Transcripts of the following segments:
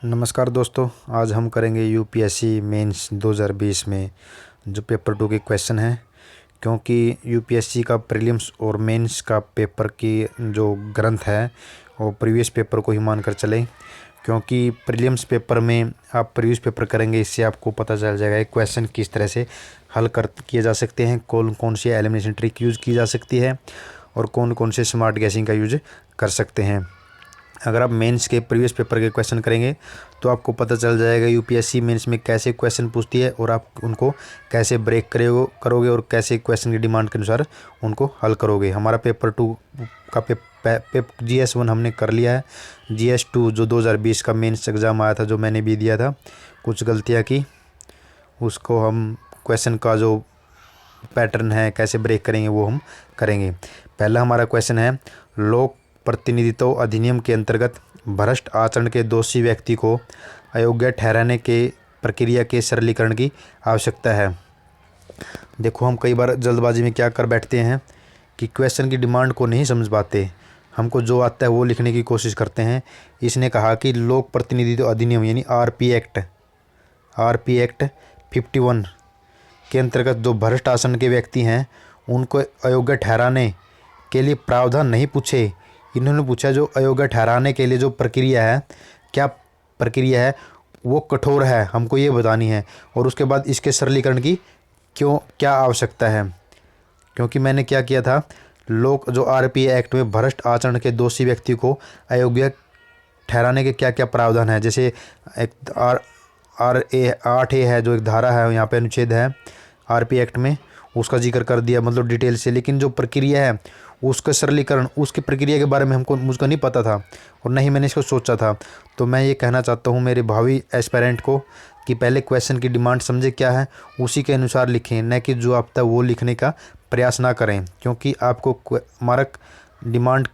नमस्कार दोस्तों, आज हम करेंगे यूपीएससी मेंस 2020 में जो पेपर 2 के क्वेश्चन हैं। क्योंकि यूपीएससी का प्रीलिम्स और मेंस का पेपर की जो ग्रंथ है वो प्रीवियस पेपर को ही मानकर चलें। क्योंकि प्रीलिम्स पेपर में आप प्रीवियस पेपर करेंगे, इससे आपको पता चल जाएगा क्वेश्चन किस तरह से हल किए जा सकते हैं, कौन कौन सी एलिमिनेशन ट्रिक यूज़ की जा सकती है और कौन कौन से स्मार्ट गैसिंग का यूज कर सकते हैं। अगर आप मेंस के प्रीवियस पेपर के क्वेश्चन करेंगे तो आपको पता चल जाएगा यूपीएससी मेंस में कैसे क्वेश्चन पूछती है और आप उनको कैसे ब्रेक करोगे और कैसे क्वेश्चन की डिमांड के अनुसार उनको हल करोगे। हमारा पेपर 2 का GS 1 हमने कर लिया है। GS 2 जो 2020 का मेंस एग्ज़ाम आया था, जो मैंने भी दिया था, कुछ गलतियाँ की, उसको हम क्वेश्चन का जो पैटर्न है कैसे ब्रेक करेंगे वो हम करेंगे। पहला हमारा क्वेश्चन है, लोक प्रतिनिधित्व अधिनियम के अंतर्गत भ्रष्ट आचरण के दोषी व्यक्ति को अयोग्य ठहराने के प्रक्रिया के सरलीकरण की आवश्यकता है। देखो, हम कई बार जल्दबाजी में क्या कर बैठते हैं कि क्वेश्चन की डिमांड को नहीं समझ पाते, हमको जो आता है वो लिखने की कोशिश करते हैं। इसने कहा कि लोक प्रतिनिधित्व अधिनियम यानी आरपी एक्ट 51 के अंतर्गत जो भ्रष्ट आचरण के व्यक्ति हैं उनको अयोग्य ठहराने के लिए प्रावधान नहीं पूछे। इन्होंने पूछा जो अयोग्य ठहराने के लिए जो प्रक्रिया है, क्या प्रक्रिया है वो कठोर है, हमको ये बतानी है। और उसके बाद इसके सरलीकरण की क्या आवश्यकता है। क्योंकि मैंने क्या किया था, लोग जो आरपी एक्ट में भ्रष्ट आचरण के दोषी व्यक्ति को अयोग्य ठहराने के क्या क्या प्रावधान है, जैसे एक RA 8A है जो एक धारा है, यहाँ पे अनुच्छेद है आरपी एक्ट में, उसका जिक्र कर दिया मतलब डिटेल से। लेकिन जो प्रक्रिया है उसका सरलीकरण, उसकी प्रक्रिया के बारे में मुझको नहीं पता था और नहीं मैंने इसको सोचा था। तो मैं ये कहना चाहता हूँ मेरे भावी एस्पायरेंट को कि पहले क्वेश्चन की डिमांड समझे क्या है, उसी के अनुसार लिखें, न कि जो आता है वो लिखने का प्रयास ना करें। क्योंकि आपको मार्क डिमांड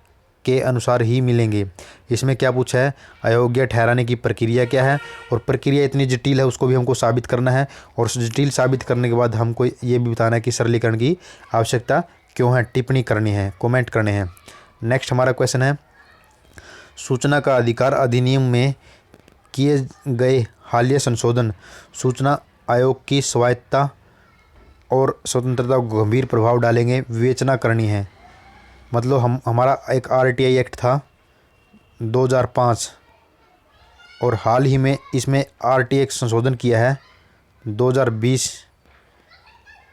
के अनुसार ही मिलेंगे। इसमें क्या पूछा है, अयोग्य ठहराने की प्रक्रिया क्या है, और प्रक्रिया इतनी जटिल है उसको भी हमको साबित करना है। और जटिल साबित करने के बाद हमको ये भी बताना है कि सरलीकरण की आवश्यकता क्यों है, टिप्पणी करनी है, कमेंट करने हैं। नेक्स्ट हमारा क्वेश्चन है, सूचना का अधिकार अधिनियम में किए गए हालिया संशोधन सूचना आयोग की स्वायत्तता और स्वतंत्रता को गंभीर प्रभाव डालेंगे, विवेचना करनी है। मतलब हमारा एक RTI एक्ट था 2005 और हाल ही में इसमें RTI संशोधन किया है 2020,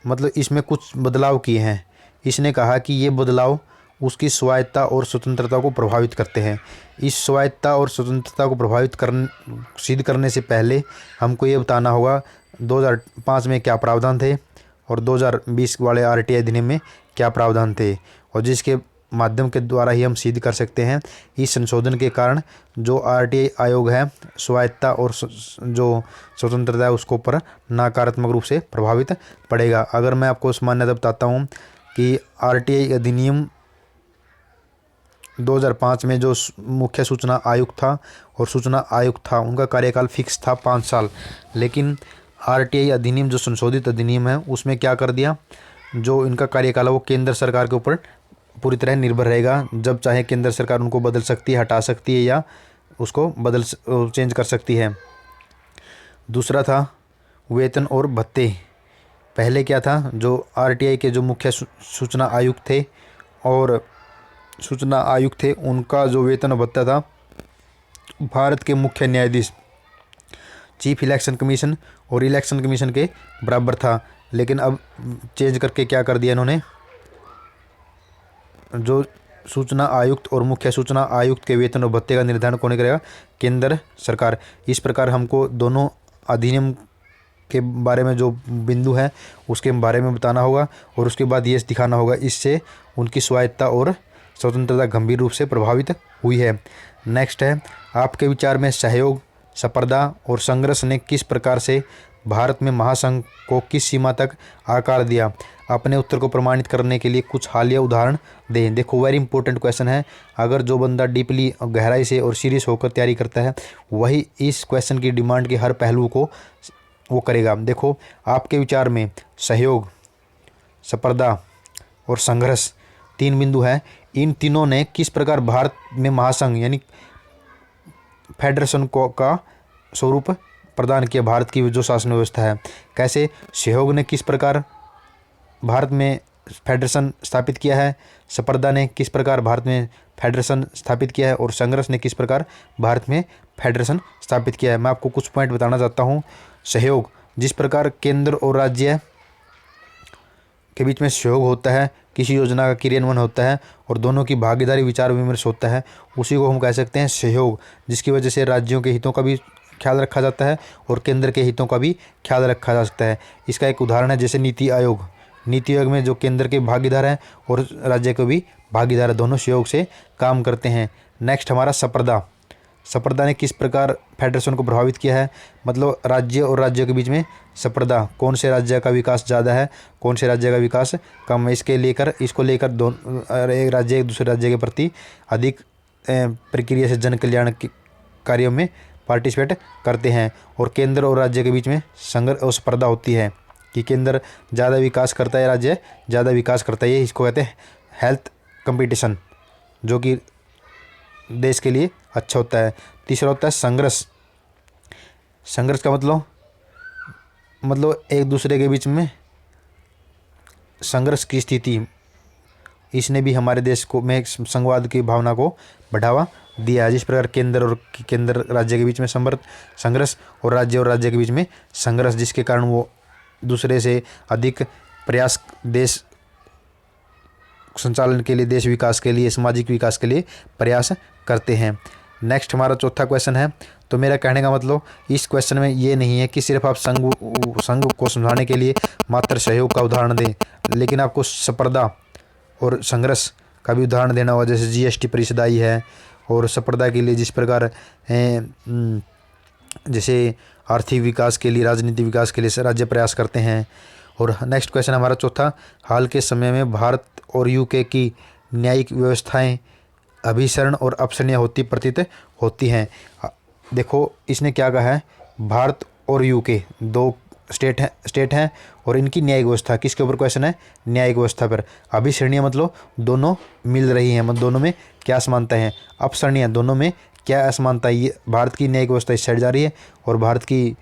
मतलब इसमें कुछ बदलाव किए हैं। इसने कहा कि ये बदलाव उसकी स्वायत्तता और स्वतंत्रता को प्रभावित करते हैं। इस स्वायत्तता और स्वतंत्रता को सिद्ध करने से पहले हमको ये बताना होगा 2005 में क्या प्रावधान थे और 2020 वाले RTI अधिनियम में क्या प्रावधान थे, और जिसके माध्यम के द्वारा ही हम सिद्ध कर सकते हैं इस संशोधन के कारण जो RTI आयोग है स्वायत्तता और जो स्वतंत्रता है उसको ऊपर नकारात्मक रूप से प्रभावित पड़ेगा। अगर मैं आपको मान्यता बताता हूँ कि RTI अधिनियम 2005 में जो मुख्य सूचना आयुक्त था और सूचना आयुक्त था उनका कार्यकाल फिक्स था 5 साल। लेकिन RTI अधिनियम जो संशोधित अधिनियम है उसमें क्या कर दिया, जो इनका कार्यकाल है वो केंद्र सरकार के ऊपर पूरी तरह निर्भर रहेगा। जब चाहे केंद्र सरकार उनको बदल सकती है, हटा सकती है या उसको चेंज कर सकती है। दूसरा था वेतन और भत्ते। पहले क्या था, जो RTI के जो मुख्य सूचना आयुक्त थे और सूचना आयुक्त थे उनका जो वेतन और भत्ता था भारत के मुख्य न्यायाधीश, चीफ इलेक्शन कमीशन और इलेक्शन कमीशन के बराबर था। लेकिन अब चेंज करके क्या कर दिया इन्होंने, जो सूचना आयुक्त और मुख्य सूचना आयुक्त के वेतन और भत्ते का निर्धारण कौन करेगा, केंद्र सरकार। इस प्रकार हमको दोनों अधिनियम के बारे में जो बिंदु है उसके बारे में बताना होगा और उसके बाद ये दिखाना होगा इससे उनकी स्वायत्तता और स्वतंत्रता गंभीर रूप से प्रभावित हुई है। नेक्स्ट है, आपके विचार में सहयोग, स्पर्धा और संघर्ष ने किस प्रकार से भारत में महासंघ को किस सीमा तक आकार दिया। अपने उत्तर को प्रमाणित करने के लिए कुछ हालिया उदाहरण दें। देखो, वेरी इंपॉर्टेंट क्वेश्चन है। अगर जो बंदा डीपली गहराई से और सीरियस होकर तैयारी करता है वही इस क्वेश्चन की डिमांड के हर पहलू को वो करेगा। देखो, आपके विचार में सहयोग, स्पर्धा और संघर्ष 3 बिंदु हैं। इन तीनों ने किस प्रकार भारत में महासंघ यानी फेडरेशन का स्वरूप प्रदान किया भारत की जो शासन व्यवस्था है। कैसे? सहयोग ने किस प्रकार भारत में फेडरेशन स्थापित किया है, स्पर्धा ने किस प्रकार भारत में फेडरेशन स्थापित किया है, और संघर्ष ने किस प्रकार भारत में फेडरेशन स्थापित किया है। मैं आपको कुछ पॉइंट बताना चाहता हूँ। सहयोग, जिस प्रकार केंद्र और राज्य के बीच में सहयोग होता है, किसी योजना का क्रियान्वयन होता है और दोनों की भागीदारी विचार विमर्श होता है, उसी को हम कह सकते हैं सहयोग, जिसकी वजह से राज्यों के हितों का भी ख्याल रखा जाता है और केंद्र के हितों का भी ख्याल रखा जा सकता है। इसका एक उदाहरण है जैसे नीति आयोग। नीति आयोग में जो केंद्र के भागीदार हैं और राज्य के भी भागीदार है, दोनों सहयोग से काम करते हैं। नेक्स्ट हमारा स्पर्धा। स्पर्धा ने किस प्रकार फेडरेशन को प्रभावित किया है, मतलब राज्य और राज्य के बीच में स्पर्धा, कौन से राज्य का विकास ज़्यादा है, कौन से राज्य का विकास कम है, इसको लेकर एक राज्य एक दूसरे राज्य के प्रति अधिक प्रक्रिया से जन कल्याण के कार्यों में पार्टिसिपेट करते हैं। और केंद्र और राज्य के बीच में संघर्ष और स्पर्धा होती है कि केंद्र ज़्यादा विकास करता है, राज्य ज़्यादा विकास करता है, इसको कहते हैं हेल्थ कंपटीशन, जो कि देश के लिए अच्छा होता है। तीसरा होता है संघर्ष। संघर्ष का मतलब एक दूसरे के बीच में संघर्ष की स्थिति, इसने भी हमारे देश को में संघवाद की भावना को बढ़ावा दिया है। जिस प्रकार केंद्र राज्य के बीच में संघर्ष और राज्य के बीच में संघर्ष, जिसके कारण वो दूसरे से अधिक प्रयास देश संचालन के लिए, देश विकास के लिए, सामाजिक विकास के लिए प्रयास करते हैं। नेक्स्ट हमारा चौथा क्वेश्चन है। तो मेरा कहने का मतलब इस क्वेश्चन में ये नहीं है कि सिर्फ आप संघ को समझाने के लिए मात्र सहयोग का उदाहरण दें, लेकिन आपको स्पर्धा और संघर्ष का भी उदाहरण देना होगा। जैसे जीएसटी परिषद आई है और स्पर्धा के लिए जिस प्रकार जैसे आर्थिक विकास के लिए, राजनीतिक विकास के लिए राज्य प्रयास करते हैं। और नेक्स्ट क्वेश्चन हमारा चौथा, हाल के समय में भारत और यूके की न्यायिक व्यवस्थाएं अभिसरण और अपसरणीय प्रतीत होती हैं। देखो इसने क्या कहा है, भारत और यूके दो स्टेट हैं और इनकी न्यायिक व्यवस्था किसके ऊपर क्वेश्चन है, न्यायिक व्यवस्था पर। अभिसरणीय मतलब दोनों मिल रही हैं, मतलब दोनों में क्या असमानता है। अपसरणीय दोनों में क्या असमानता है। ये भारत की न्यायिक व्यवस्था इस साइड जा रही है और भारत की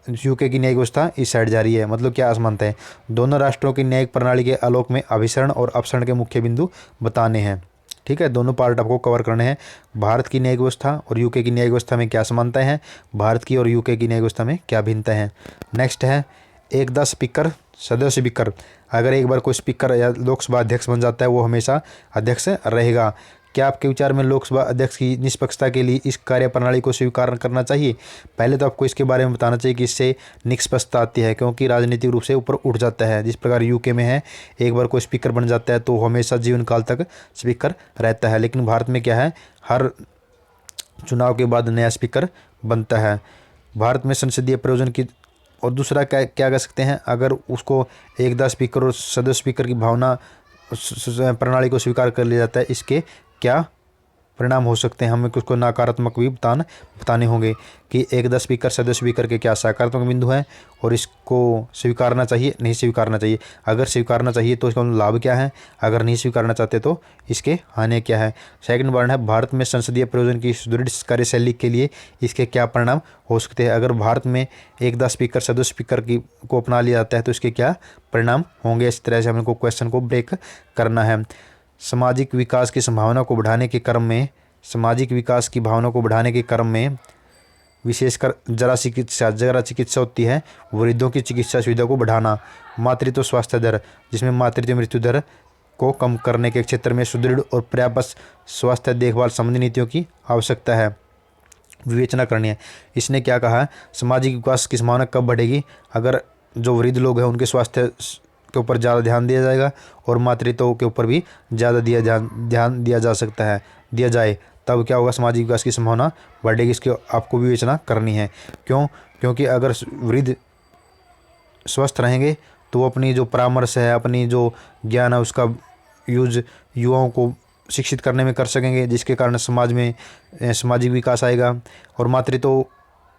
यूके की न्यायिक व्यवस्था इस साइड जा रही है, मतलब क्या असमानता है। दोनों राष्ट्रों की न्यायिक प्रणाली के आलोक में अभिसरण और अपसरण के मुख्य बिंदु बताने हैं। ठीक है, दोनों पार्ट आपको कवर करने हैं। भारत की न्यायिक व्यवस्था और यूके की न्यायिक व्यवस्था में क्या समानताएं हैं, भारत की और यूके की न्यायिक व्यवस्था में क्या भिन्नताएं हैं। नेक्स्ट है एकदा स्पीकर सदस्य स्पीकर। अगर एक बार कोई स्पीकर या लोकसभा अध्यक्ष बन जाता है, वो हमेशा अध्यक्ष रहेगा। क्या आपके विचार में लोकसभा अध्यक्ष की निष्पक्षता के लिए इस कार्यप्रणाली को स्वीकार करना चाहिए? पहले तो आपको इसके बारे में बताना चाहिए कि इससे निष्पक्षता आती है, क्योंकि राजनीतिक रूप से ऊपर उठ जाता है। जिस प्रकार यूके में है, एक बार कोई स्पीकर बन जाता है तो हमेशा जीवन काल तक स्पीकर रहता है। लेकिन भारत में क्या है, हर चुनाव के बाद नया स्पीकर बनता है। भारत में संसदीय प्रयोजन की और दूसरा क्या कह सकते हैं, अगर उसको एकदा स्पीकर और सदस्य स्पीकर की भावना प्रणाली को स्वीकार कर लिया जाता है, इसके क्या परिणाम हो सकते हैं, हमें उसको नकारात्मक भी बताने होंगे कि एकदा स्पीकर सदस्य स्पीकर के क्या सकारात्मक बिंदु हैं और इसको स्वीकारना चाहिए नहीं स्वीकारना चाहिए। अगर स्वीकारना चाहिए तो इसका लाभ क्या है, अगर नहीं स्वीकारना चाहते तो इसके हानि क्या है। सेकंड पॉइंट है भारत में संसदीय प्रयोजन की सुदृढ़ कार्यशैली के लिए इसके क्या परिणाम हो सकते हैं। अगर भारत में एकदा स्पीकर सदस्य स्पीकर को अपना लिया जाता है तो इसके क्या परिणाम होंगे। इस तरह से हमको क्वेश्चन को ब्रेक करना है। सामाजिक विकास की संभावना को बढ़ाने के क्रम में विशेषकर जरा चिकित्सा होती है, वृद्धों की चिकित्सा सुविधा को बढ़ाना। मातृत्व स्वास्थ्य दर, जिसमें मातृत्व मृत्यु दर को कम करने के क्षेत्र में सुदृढ़ और पर्याप्त स्वास्थ्य देखभाल संबंधी नीतियों की आवश्यकता है, विवेचना करनी है। इसने क्या कहा, सामाजिक विकास की संभावना कब बढ़ेगी, अगर जो वृद्ध लोग हैं उनके स्वास्थ्य के ऊपर ज़्यादा ध्यान दिया जाएगा और मातृत्व के ऊपर भी ज़्यादा ध्यान दिया जाए, तब क्या होगा, सामाजिक विकास की संभावना बढ़ेगी। इसकी आपको विवेचना करनी है। क्योंकि अगर वृद्ध स्वस्थ रहेंगे तो वो अपनी जो परामर्श है, अपनी जो ज्ञान है, उसका यूज युवाओं को शिक्षित करने में कर सकेंगे, जिसके कारण समाज में सामाजिक विकास आएगा। और मातृत्व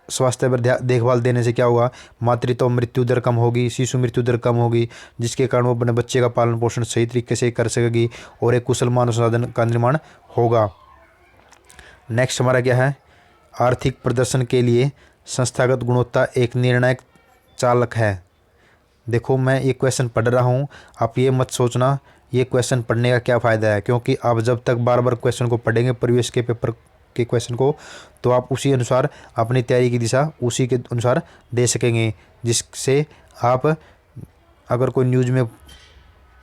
स्वास्थ्य पर देखभाल देने से क्या होगा, मातृत्व मृत्यु दर कम होगी, शिशु मृत्यु दर कम होगी, जिसके कारण वो अपने बच्चे का पालन पोषण सही तरीके से कर सकेगी और एक कुशल मानव संसाधन का निर्माण होगा। नेक्स्ट हमारा क्या है, आर्थिक प्रदर्शन के लिए संस्थागत गुणवत्ता एक निर्णायक चालक है। देखो मैं ये क्वेश्चन पढ़ रहा हूँ, आप ये मत सोचना ये क्वेश्चन पढ़ने का क्या फ़ायदा है, क्योंकि आप जब तक बार बार क्वेश्चन को पढ़ेंगे प्रीवियस के पेपर के क्वेश्चन को, तो आप उसी अनुसार अपनी तैयारी की दिशा उसी के अनुसार दे सकेंगे, जिससे आप अगर कोई न्यूज़ में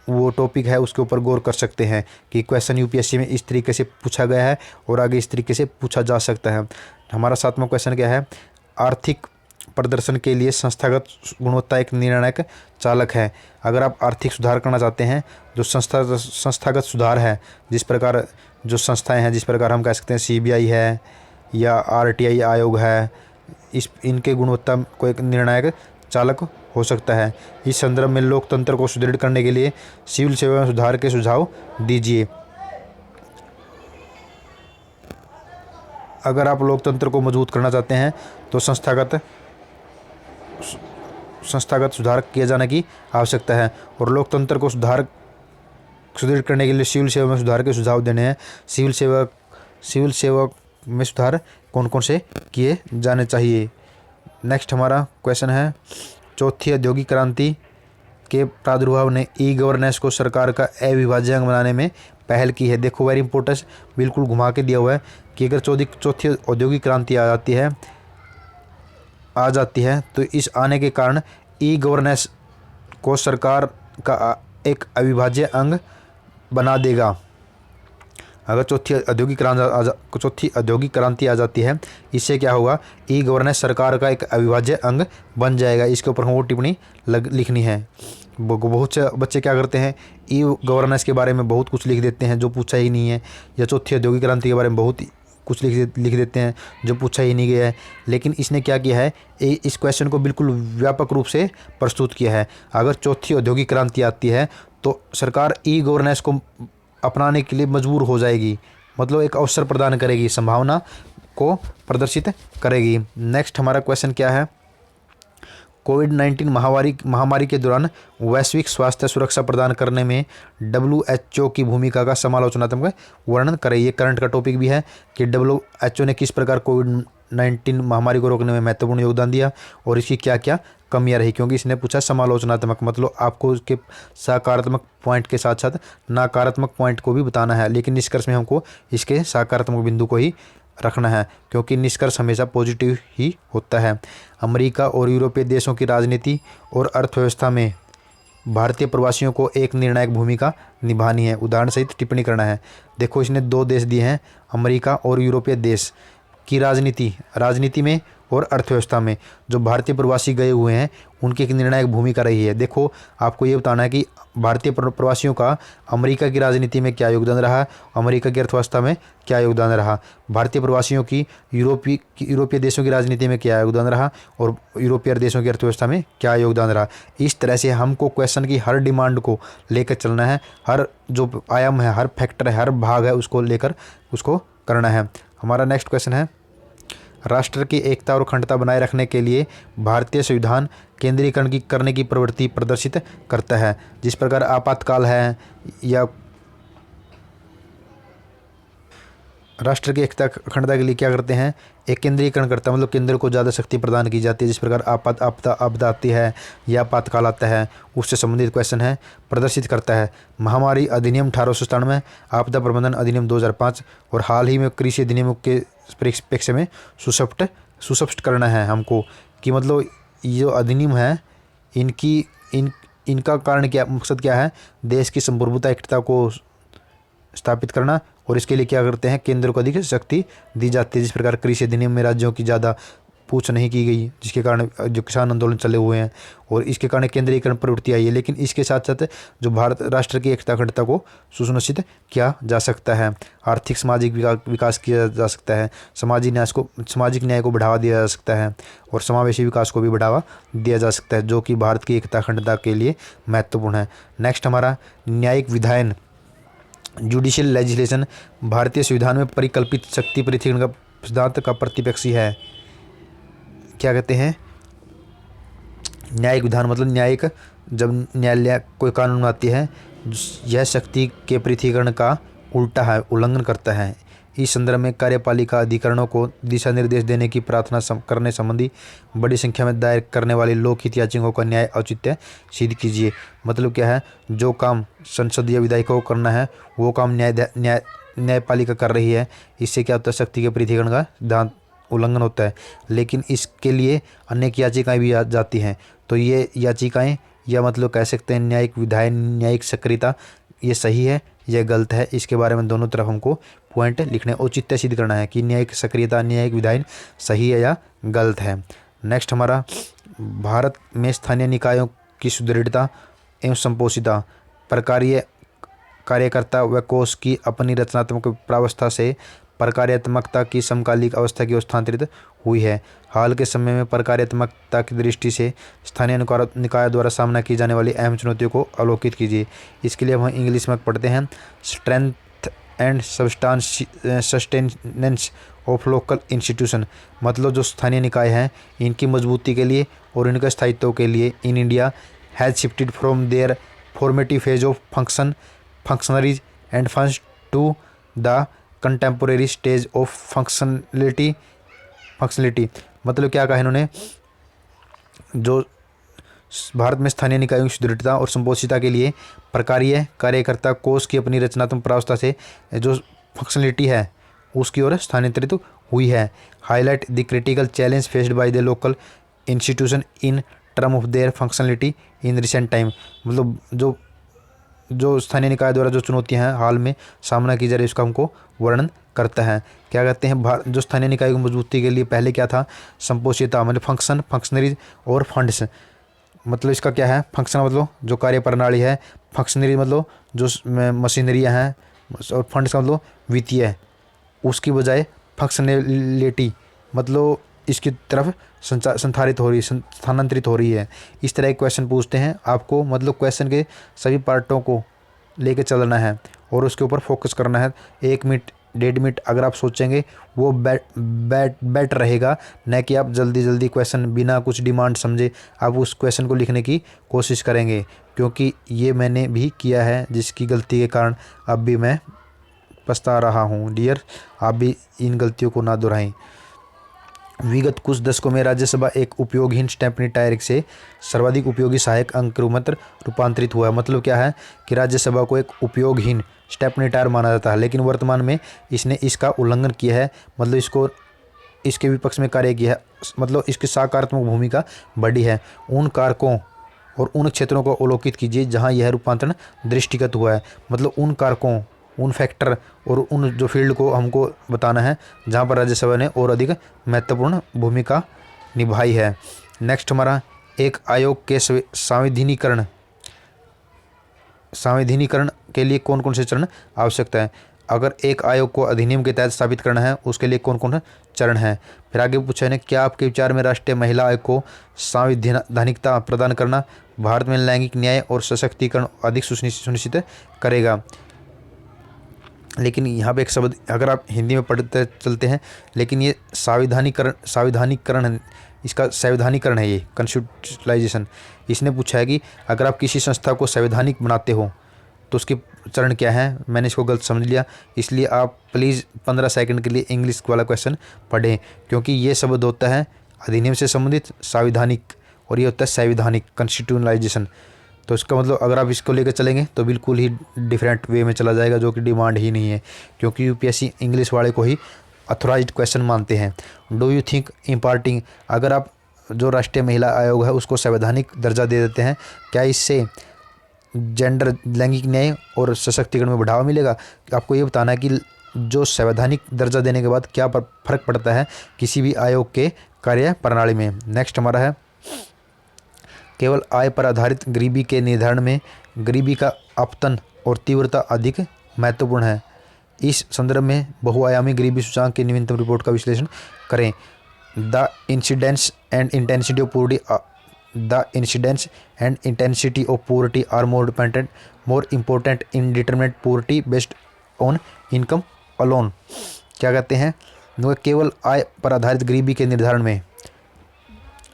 वो टॉपिक है उसके ऊपर गौर कर सकते हैं कि क्वेश्चन यूपीएससी में इस तरीके से पूछा गया है और आगे इस तरीके से पूछा जा सकता है। हमारा 7वां क्वेश्चन क्या है, आर्थिक प्रदर्शन के लिए संस्थागत गुणवत्ता एक निर्णायक चालक है। अगर आप आर्थिक सुधार करना चाहते हैं, जो संस्थागत सुधार है, जिस प्रकार जो संस्थाएं हैं, जिस प्रकार हम कह सकते हैं सीबीआई है या आरटीआई आयोग है, इनके गुणवत्ता को एक निर्णायक चालक हो सकता है। इस संदर्भ में लोकतंत्र को सुदृढ़ करने के लिए सिविल सेवा में सुधार के सुझाव दीजिए। अगर आप लोकतंत्र को मजबूत करना चाहते हैं तो संस्थागत सुधार किए जाने की आवश्यकता है, और लोकतंत्र को सुदृढ़ करने के लिए सिविल सेवा में सुधार के सुझाव देने हैं। सिविल सेवा में सुधार कौन कौन से किए जाने चाहिए। नेक्स्ट हमारा क्वेश्चन है, चौथी औद्योगिक क्रांति के प्रादुर्भाव ने ई गवर्नेंस को सरकार का अविभाज्य अंग बनाने में पहल की है। देखो वेरी इंपॉर्टेंट, बिल्कुल घुमा के दिया हुआ है कि अगर चौथी औद्योगिक क्रांति आ जाती है तो इस आने के कारण ई गवर्नेंस को सरकार का एक अविभाज्य अंग बना देगा। अगर चौथी औद्योगिक क्रांति आ जाती है, इससे क्या होगा, ई गवर्नेंस सरकार का एक अविभाज्य अंग बन जाएगा। इसके ऊपर हमको टिप्पणी लिखनी है। बहुत से बच्चे क्या करते हैं, ई गवर्नेंस के बारे में बहुत कुछ लिख देते हैं जो पूछा ही नहीं है, या चौथी औद्योगिक क्रांति के बारे में बहुत कुछ लिख देते हैं जो पूछा ही नहीं गया है। लेकिन इसने क्या किया है, इस क्वेश्चन को बिल्कुल व्यापक रूप से प्रस्तुत किया है। अगर चौथी औद्योगिक क्रांति आती है तो सरकार ई गवर्नेंस को अपनाने के लिए मजबूर हो जाएगी, मतलब एक अवसर प्रदान करेगी, संभावना को प्रदर्शित करेगी। नेक्स्ट हमारा क्वेश्चन क्या है, कोविड-19 महामारी के दौरान वैश्विक स्वास्थ्य सुरक्षा प्रदान करने में WHO की भूमिका का समालोचनात्मक वर्णन करें। ये करंट का टॉपिक भी है कि WHO ने किस प्रकार कोविड-19 महामारी को रोकने में महत्वपूर्ण योगदान दिया और इसकी क्या क्या कमियां रही, क्योंकि इसने पूछा समालोचनात्मक, मतलब आपको उसके सकारात्मक पॉइंट के साथ साथ नकारात्मक पॉइंट को भी बताना है, लेकिन निष्कर्ष में हमको इसके सकारात्मक बिंदु को ही रखना है, क्योंकि निष्कर्ष हमेशा पॉजिटिव ही होता है। अमेरिका और यूरोपीय देशों की राजनीति और अर्थव्यवस्था में भारतीय प्रवासियों को एक निर्णायक भूमिका निभानी है, उदाहरण सहित टिप्पणी करना है। देखो इसने 2 देश दिए हैं, अमेरिका और यूरोपीय देश की राजनीति में और अर्थव्यवस्था में जो भारतीय प्रवासी गए हुए हैं उनकी एक निर्णायक भूमिका रही है। देखो आपको ये बताना है कि भारतीय प्रवासियों का अमेरिका की राजनीति में क्या योगदान रहा, अमेरिका की अर्थव्यवस्था में क्या योगदान रहा, भारतीय प्रवासियों की यूरोपीय देशों की राजनीति में क्या योगदान रहा और यूरोपीय देशों की अर्थव्यवस्था में क्या योगदान रहा। इस तरह से हमको क्वेश्चन की हर डिमांड को लेकर चलना है, हर जो आयाम है, हर फैक्टर है, हर भाग है, उसको लेकर उसको करना है। हमारा नेक्स्ट क्वेश्चन है, राष्ट्र की एकता और अखंडता बनाए रखने के लिए भारतीय संविधान केंद्रीकरण करने की प्रवृत्ति प्रदर्शित करता है। जिस प्रकार आपातकाल है या राष्ट्र की एकता अखंडता के लिए क्या करते हैं, एक केंद्रीकरण करता है, मतलब केंद्र को ज़्यादा शक्ति प्रदान की जाती है। जिस प्रकार आपदा आती है या आपातकाल आता है, उससे संबंधित क्वेश्चन है, प्रदर्शित करता है। महामारी अधिनियम 1897, आपदा प्रबंधन अधिनियम 2005 और हाल ही में कृषि अधिनियम के परिप्रेक्ष्य में सुस्पष्ट करना है हमको कि मतलब ये जो अधिनियम है इनका कारण क्या, मकसद क्या है, देश की संप्रभुता एकता को स्थापित करना, और इसके लिए क्या करते हैं, केंद्र को अधिक शक्ति दी जाती है। जिस प्रकार कृषि अधिनियम में राज्यों की ज़्यादा पूछ नहीं की गई, जिसके कारण जो किसान आंदोलन चले हुए हैं और इसके कारण केंद्रीकरण प्रवृत्ति आई है। लेकिन इसके साथ साथ जो भारत राष्ट्र की एकता अखंडता को सुनिश्चित किया जा सकता है, आर्थिक सामाजिक विकास किया जा सकता है, सामाजिक न्याय को बढ़ावा दिया जा सकता है और समावेशी विकास को भी बढ़ावा दिया जा सकता है, जो कि भारत की एकता अखंडता के लिए महत्वपूर्ण है। नेक्स्ट हमारा न्यायिक विधायन जुडिशियल लेजिस्लेशन भारतीय संविधान में परिकल्पित शक्ति पृथक्करण का सिद्धांत का प्रतिपक्षी है। क्या कहते हैं, न्यायिक विधान मतलब न्यायिक, जब न्यायालय कोई कानून बनाती है यह शक्ति के पृथक्करण का उल्टा है, उल्लंघन करता है। इस संदर्भ में कार्यपालिका अधिकरणों को दिशा निर्देश देने की प्रार्थना करने संबंधी बड़ी संख्या में दायर करने वाली लोकहित याचिकाओं का न्याय औचित्य सिद्ध कीजिए। मतलब क्या है, जो काम संसदीय विधायिका को करना है वो काम न्यायपालिका कर रही है, इससे क्या होता है, शक्ति के प्राधिकरण का सिद्धांत उल्लंघन होता है। लेकिन इसके लिए अनेक याचिकाएं भी आ जाती हैं। तो ये याचिकाएं, या मतलब कह सकते हैं न्यायिक विधायन, न्यायिक सक्रियता, ये सही है या गलत है, इसके बारे में दोनों तरफ हमको पॉइंट लिखने, औचित्य सिद्ध करना है कि न्यायिक सक्रियता, न्यायिक विधायन सही है या गलत है। नेक्स्ट हमारा, भारत में स्थानीय निकायों की सुदृढ़ता एवं संपोषिता, प्रकारीय कार्यकर्ता व कोष की अपनी रचनात्मक प्रावस्था से प्रकार्यात्मकता की समकालिक अवस्था की स्थानांतरित हुई है। हाल के समय में प्रकार्यात्मकता की दृष्टि से स्थानीय निकायों द्वारा सामना की जाने वाली अहम चुनौतियों को अवलोकित कीजिए। इसके लिए हम इंग्लिश में पढ़ते हैं, strength and sustenance of local institution. मतलब जो स्थानीय निकाय हैं, इनकी मजबूती के लिए और इनके स्थायित्व के लिए in India has shifted from their formative phase of functionaries and funds to the contemporary stage of functionality. मतलब क्या कहा इन्होंने, जो भारत में स्थानीय निकायों की सुदृढ़ता और संपोषिता के लिए प्रकारीय कार्यकर्ता कोष की अपनी रचनात्मक प्रावस्था से जो फंक्शनलिटी है उसकी ओर स्थानांतरित हुई है। Highlight the critical challenge faced by the local institution in term of their functionality in recent time. मतलब जो स्थानीय निकाय द्वारा जो चुनौतियां हैं हाल में सामना की जा रही है, उसका हमको वर्णन करता है। क्या कहते हैं, जो स्थानीय निकाय की मजबूती के लिए पहले क्या था, संपोषिता मतलब फंक्शनरीज और फंड्स। मतलब इसका क्या है, फंक्शन मतलब जो कार्य प्रणाली है, फंक्शनरी मतलब जो मशीनरियाँ हैं, और फंड्स का मतलब वित्तीय, उसकी बजाय फंक्शनलिटी मतलब इसकी तरफ स्थानांतरित हो रही है। इस तरह के क्वेश्चन पूछते हैं आपको, मतलब क्वेश्चन के सभी पार्टों को लेके चलना है और उसके ऊपर फोकस करना है। 1 मिनट 1.5 मिनट अगर आप सोचेंगे वो बेटर रहेगा, न कि आप जल्दी क्वेश्चन बिना कुछ डिमांड समझे आप उस क्वेश्चन को लिखने की कोशिश करेंगे, क्योंकि ये मैंने भी किया है, जिसकी गलती के कारण अब भी मैं पछता रहा हूँ। डियर, आप भी इन गलतियों को ना दोहराएं। विगत कुछ दशकों में राज्यसभा एक उपयोगहीन स्टेपनी टायर से सर्वाधिक उपयोगी सहायक अंक में रूपांतरित हुआ है। मतलब क्या है कि राज्यसभा को एक उपयोगहीन स्टेपनी टायर माना जाता है, लेकिन वर्तमान में इसने इसका उल्लंघन किया है। मतलब इसके विपक्ष में कार्य किया है, मतलब इसकी सकारात्मक भूमिका बढ़ी है। उन कारकों और उन क्षेत्रों को अवलोकित कीजिए जहां यह रूपांतरण दृष्टिगत हुआ है। मतलब उन कारकों, उन फैक्टर और उन जो फील्ड को हमको बताना है जहाँ पर राज्यसभा ने और अधिक महत्वपूर्ण भूमिका निभाई है। नेक्स्ट हमारा, एक आयोग के संविधानीकरण के लिए कौन कौन से चरण आवश्यकता है। अगर एक आयोग को अधिनियम के तहत स्थापित करना है उसके लिए कौन कौन से चरण हैं। फिर आगे पूछा है, क्या आपके विचार में राष्ट्रीय महिला आयोग को संवैधानिकता प्रदान करना भारत में लैंगिक न्याय और सशक्तिकरण अधिक सुनिश्चित करेगा। लेकिन यहाँ पे एक शब्द अगर आप हिंदी में पढ़ते चलते हैं, लेकिन ये संवैधानिकरण है, इसका संवैधानिकरण है, ये कॉन्स्टिट्यूशनलाइजेशन। इसने पूछा है कि अगर आप किसी संस्था को संवैधानिक बनाते हो तो उसके चरण क्या है। मैंने इसको गलत समझ लिया, इसलिए आप प्लीज़ 15 सेकंड के लिए इंग्लिश वाला क्वेश्चन पढ़ें, क्योंकि ये शब्द होता है अधिनियम से संबंधित संवैधानिक, और ये होता है संवैधानिक कॉन्स्टिट्यूशनलाइजेशन। तो इसका मतलब अगर आप इसको लेकर चलेंगे तो बिल्कुल ही डिफरेंट वे में चला जाएगा, जो कि डिमांड ही नहीं है, क्योंकि यूपीएससी इंग्लिश वाले को ही अथोराइज्ड क्वेश्चन मानते हैं। डू यू थिंक इम्पार्टिंग, अगर आप जो राष्ट्रीय महिला आयोग है उसको संवैधानिक दर्जा दे देते हैं, क्या इससे जेंडर, लैंगिक न्याय और सशक्तिकरण में बढ़ावा मिलेगा। आपको ये बताना है कि जो संवैधानिक दर्जा देने के बाद क्या फर्क पड़ता है किसी भी आयोग के कार्य प्रणाली में। नेक्स्ट हमारा है, केवल आय पर आधारित गरीबी के निर्धारण में गरीबी का अपतन और तीव्रता अधिक महत्वपूर्ण है। इस संदर्भ में बहुआयामी गरीबी सूचकांक की नवीनतम रिपोर्ट का विश्लेषण करें। The incidence and intensity of poverty are more important in determinate poverty based on income alone. क्या कहते हैं, केवल आय पर आधारित गरीबी के निर्धारण में,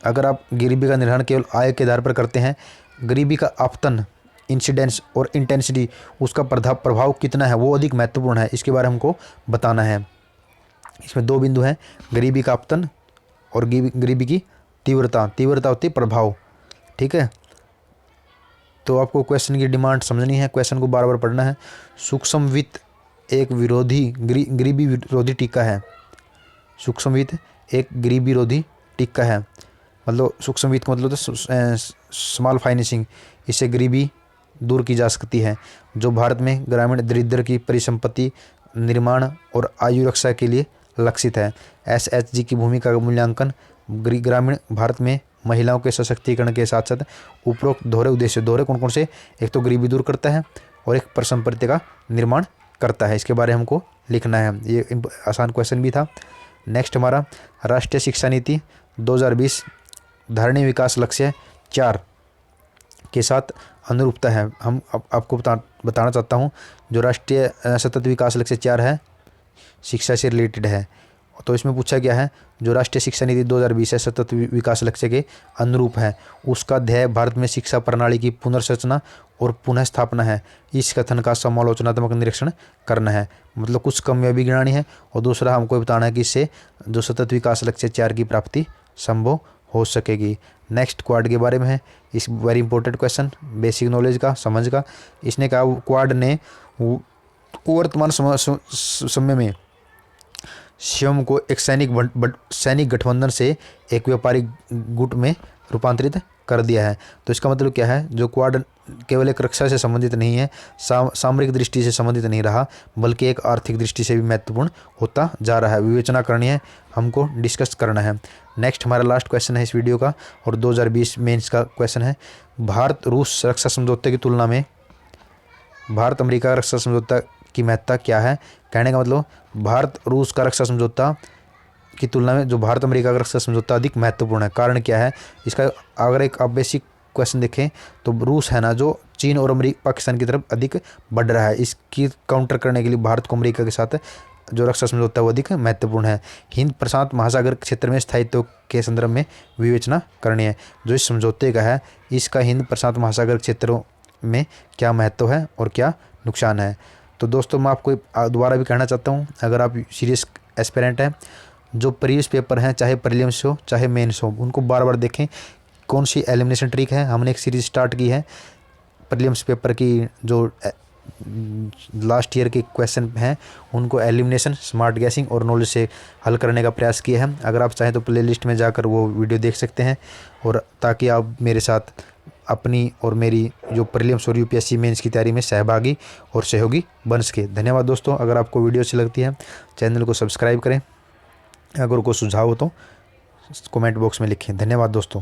अगर आप गरीबी का निर्धारण केवल आय के आधार पर करते हैं, गरीबी का अपतन इंसिडेंस और इंटेंसिटी, उसका प्रभाव कितना है, वो अधिक महत्वपूर्ण है, इसके बारे में हमको बताना है। इसमें दो बिंदु हैं, गरीबी का अपतन और गरीबी की तीव्रता। तीव्रता होती है प्रभाव, ठीक है। तो आपको क्वेश्चन की डिमांड समझनी है, क्वेश्चन को बार बार पढ़ना है। सूक्ष्म वित्त एक गरीबी विरोधी टीका है। सूक्ष्म वित्त एक गरीबी विरोधी टीका है, मतलब सूक्ष्म वित्त का मतलब तो स्मॉल फाइनेंसिंग, इससे गरीबी दूर की जा सकती है, जो भारत में ग्रामीण दरिद्र की परिसंपत्ति निर्माण और आयु रक्षा के लिए लक्षित है। SHG की भूमिका का मूल्यांकन ग्रामीण भारत में महिलाओं के सशक्तिकरण के साथ साथ उपरोक्त दोहरे उद्देश्य, दोहरे कौन कौन से, एक तो गरीबी दूर करता है और एक परिसंपत्ति का निर्माण करता है, इसके बारे में हमको लिखना है। ये आसान क्वेश्चन भी था। नेक्स्ट हमारा राष्ट्रीय शिक्षा नीति 2020 धारणीय विकास लक्ष्य 4 के साथ अनुरूपता है। हम आपको बताना चाहता हूँ, जो राष्ट्रीय सतत विकास लक्ष्य 4 है, शिक्षा से रिलेटेड है। तो इसमें पूछा गया है, जो राष्ट्रीय शिक्षा नीति 2020 है, सतत विकास लक्ष्य के अनुरूप है, उसका ध्येय भारत में शिक्षा प्रणाली की पुनर्संरचना और पुनः स्थापना है। इस कथन का समालोचनात्मक निरीक्षण करना है, मतलब कुछ कमियां भी गिनानी है, और दूसरा हमको बताना है कि इससे जो सतत विकास लक्ष्य 4 की प्राप्ति संभव हो सकेगी। नेक्स्ट क्वाड के बारे में है, इस very important question, basic knowledge का, समझ का। इसने कहा क्वाड ने वर्तमान समय में स्वयं को एक सैनिक गठबंधन से एक व्यापारिक गुट में रूपांतरित कर दिया है। तो इसका मतलब क्या है, जो क्वाड केवल एक रक्षा से संबंधित नहीं है, सामरिक दृष्टि से संबंधित नहीं रहा, बल्कि एक आर्थिक दृष्टि से भी महत्वपूर्ण होता जा रहा है। विवेचना करनी है, हमको डिस्कस करना है। नेक्स्ट हमारा लास्ट क्वेश्चन है इस वीडियो का, और 2020 मेंस का क्वेश्चन है। भारत रूस रक्षा समझौते की तुलना में भारत अमेरिका रक्षा समझौता की महत्ता क्या है। कहने का मतलब, भारत रूस का रक्षा समझौता की तुलना में जो भारत अमेरिका का रक्षा समझौता अधिक महत्वपूर्ण है। कारण क्या है इसका, अगर एक आप बेसिक क्वेश्चन देखें तो रूस है ना, जो चीन और पाकिस्तान की तरफ अधिक बढ़ रहा है, इसकी काउंटर करने के लिए भारत को अमेरिका के साथ जो रक्षा समझौता है वो अधिक महत्वपूर्ण है। हिंद प्रशांत महासागर क्षेत्र में स्थायित्व के संदर्भ में विवेचना करनी है। जो इस समझौते का है, इसका हिंद प्रशांत महासागर क्षेत्रों में क्या महत्व है और क्या नुकसान है। तो दोस्तों, मैं आपको दोबारा भी कहना चाहता हूँ, अगर आप सीरियस एस्पिरेंट हैं, जो प्रीवियस पेपर हैं, चाहे प्रीलिम्स हो चाहे मेंस हो, उनको बार बार देखें कौन सी एलिमिनेशन ट्रिक है। हमने एक सीरीज स्टार्ट की है प्रीलिम्स पेपर की, जो लास्ट ईयर के क्वेश्चन हैं उनको एलिमिनेशन, स्मार्ट गैसिंग और नॉलेज से हल करने का प्रयास किया है। अगर आप चाहें तो प्लेलिस्ट में जाकर वो वीडियो देख सकते हैं, और ताकि आप मेरे साथ अपनी और मेरी जो प्रीलिम्स और यूपीएससी मेंस की तैयारी में सहभागी और सहयोगी बन सके। धन्यवाद दोस्तों। अगर आपको वीडियो अच्छी लगती है, चैनल को सब्सक्राइब करें। अगर कोई सुझाव हो तो कमेंट बॉक्स में लिखें। धन्यवाद दोस्तों।